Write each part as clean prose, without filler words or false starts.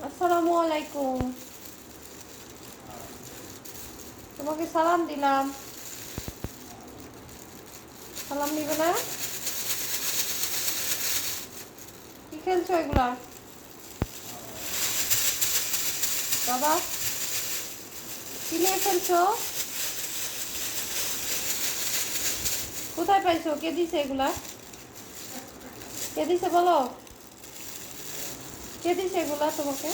আসসালামু আলাইকুম। তোমাকে সালাম দিলাম। সালাম নিবে না? কি খেলছো এগুলা বাবা? কি নিয়ে খেলছো? কোথায় পাইছো? কে দিছে এগুলা? কে দিছে বলো? কে দিছে এগুলা তোমাকে?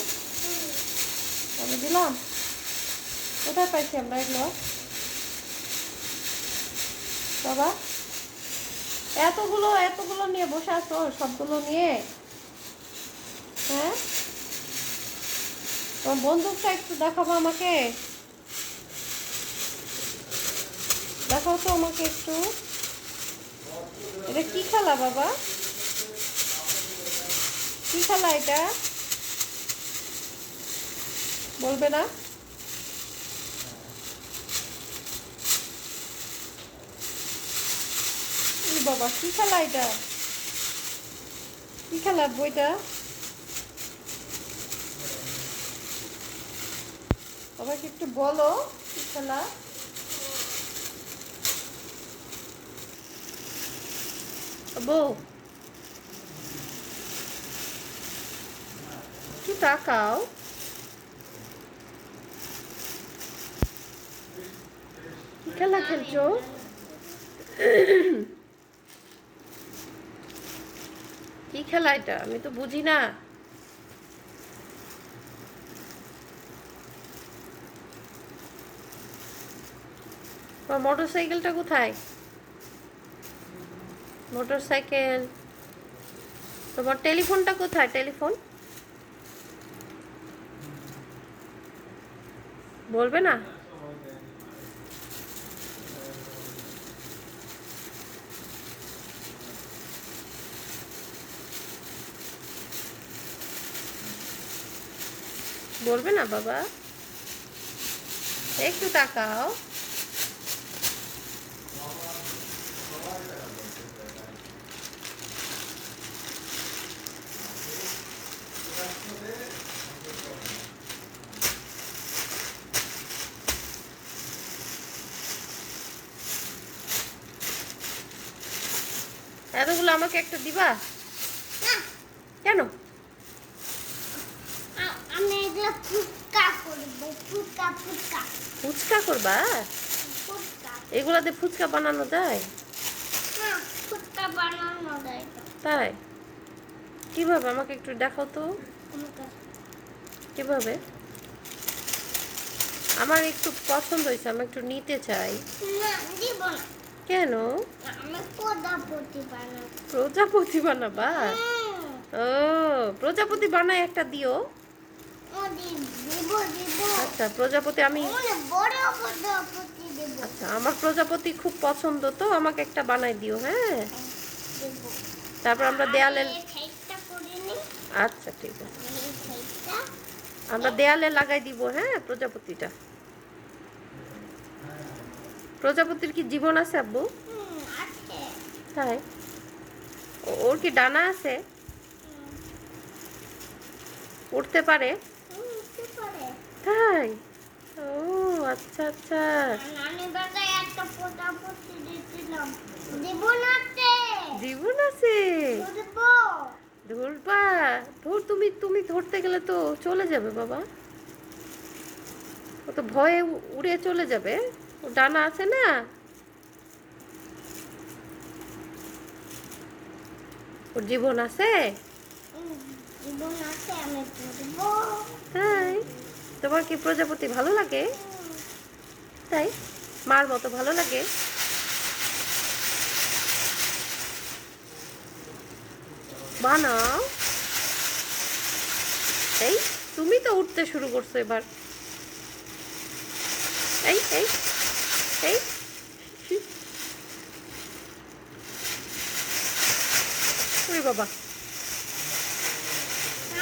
আমি দিলাম? কোথায় পাইছি আমরা এগুলো বাবা? এতগুলো এতগুলো নিয়ে বসে আছো, সবগুলো নিয়ে? হ্যাঁ, তোমার বন্দুকটা একটু দেখাবো আমাকে। দেখাও তো আমাকে একটু। এটা কি খেলা বাবা? কি খেলা এটা? বলবে না? ই বাবা, কি খেলা এটা? কি খেলা বইটা? আমাকে একটু বলো কি খেলা। বউ, একটু তাকাও। কি খেলা খেলছো? কি খেলা এটা? আমি তো বুঝি না। তোমার মোটর সাইকেলটা কোথায়? Motor cycle. তোমার টেলিফোনটা কোথায়? টেলিফোন বলবে না? বলবে না বাবা? একটু তাকাও। এতগুলো আমাকে একটা দিবা? কেন? আমি এগুলো ফুচকা করব। ফুচকা ফুচকা ফুচকা করবা? ফুচকা। এগুলাতে ফুচকা বানানো যায়? না, ফুচকা বানানো যায় না। তাই? কিভাবে আমাকে একটু দেখাও তো। আমাকে কিভাবে? আমার একটু পছন্দ হয়েছে, আমি একটু নিতে চাই। না দিব না। কেন? আমি প্রজাপতি বানাবো। প্রজাপতি বানাবা? ও, প্রজাপতি বানাই একটা দিও। দিব দিব। আচ্ছা, প্রজাপতি আমি। অনেক বড় প্রজাপতি দেব। আচ্ছা, আমার প্রজাপতি খুব পছন্দ, তো আমাকে একটা বানাই দিও, হ্যাঁ? দেব। তারপর আমরা দেয়ালে। এই সাইডটা করে নি। আচ্ছা, ঠিক আছে। এই সাইডটা আমরা দেয়ালে লাগাই দিব, হ্যাঁ, প্রজাপতিটা। প্রজাপতির কি জীবন আছে আব্বু? আছে। তাই? ওর কি ডানা আছে? উড়তে পারে? উঠতে পারে। তাই? ও, আচ্ছা আচ্ছা। নানি বাসায় একটা প্রজাপতি দিয়েছিলাম। দিব না তে। জীবন আছে? দেব। ধরবা? তুমি তুমি ধরতে গেলে তো চলে যাবে বাবা। ও তো ভয়ে উড়ে চলে যাবে। ও ডানা আছে না? ওর জীবন আছে? জীবন আছে, আমি করব। তাই? তোমার কি প্রজাপতি ভালো লাগে? তাই? মার মতো ভালো লাগে? বানাও। এই, তুমি তো উঠতে শুরু করছো এবার। এই এই এই, ওরে বাবা,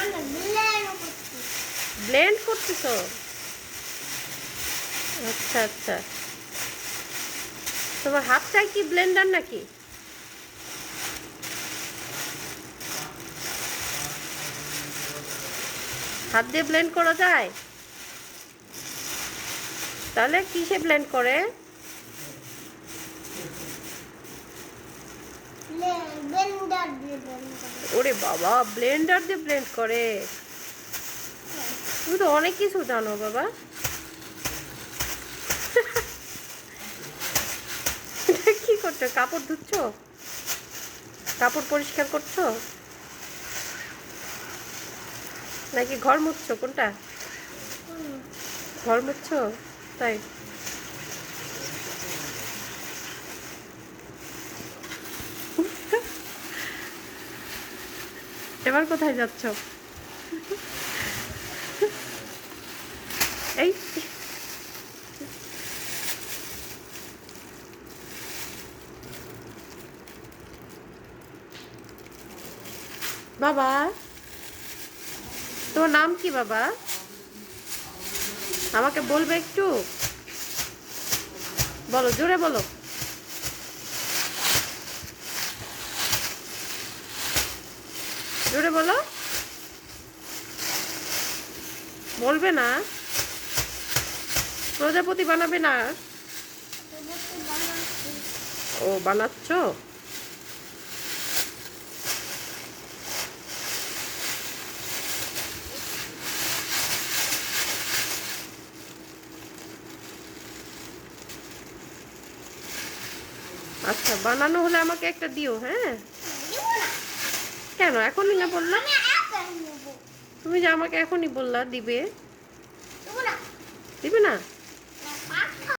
আমি বিলেন করছি। ব্লেন্ড করতেছো? আচ্ছা আচ্ছা। তোমার হাতটাই কি ব্লেন্ডার নাকি? হাত দিয়ে ব্লেন্ড করা যায়? তাহলে কিসে ব্লেন্ড করে? ব্লেন্ডার দিয়ে ব্লেন্ড করে। ওরে বাবা, ব্লেন্ডার দিয়ে ব্লেন্ড করে। তুমি তো অনেক কিছু জানো বাবা। এটা কি করছো? কাপড় ধুচ্ছো? কাপড় পরিষ্কার করছো নাকি ঘর মুছছো? কোনটা? ঘর মুছছো? তাই? এবার কোথায় যাচ্ছ? এই বাবা, তোমার নাম কি বাবা? আমাকে বলবে একটু? বলো, জোরে বলো। জোরে বলো। বলবে না? প্রজাপতি বানাবে না? ও, বানাচ্ছ? আচ্ছা, বানানো হলে আমাকে একটা দিও, হ্যাঁ? কেন এখনই না বললা? আমি একাই নেবো। তুমি যে আমাকে এখনই বললা দিবে। দেবো না। দিবে না?